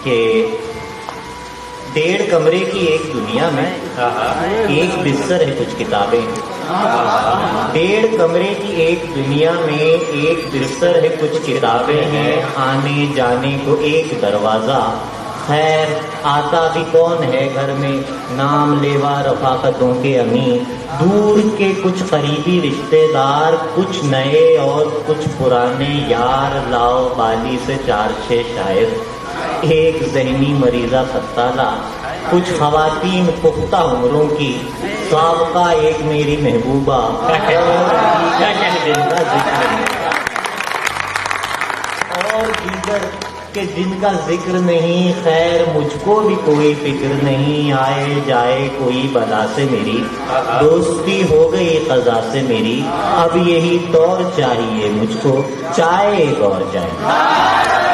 کہ 1.5 کمرے کی ایک دنیا میں ایک بستر ہے کچھ کتابیں، 1.5 کمرے کی ایک دنیا میں ایک بستر ہے کچھ کتابیں ہیں، آنے جانے کو ایک دروازہ، خیر آتا بھی کون ہے گھر میں، نام لیوا رفاقتوں کے امین، دور کے کچھ قریبی رشتے دار، کچھ نئے اور کچھ پرانے یار، لاؤ بالی سے 4-6 شاعر، ایک ذہنی مریضہ ستالہ، کچھ خواتین پختہ عمروں کی، سابقہ ایک میری محبوبہ، اور دیگر کہ جن کا ذکر نہیں، خیر مجھ کو بھی کوئی فکر نہیں، آئے جائے کوئی بلا سے میری، دوستی ہو گئی قضا سے میری، اب یہی طور چاہیے مجھ کو، چائے ایک اور چاہیے۔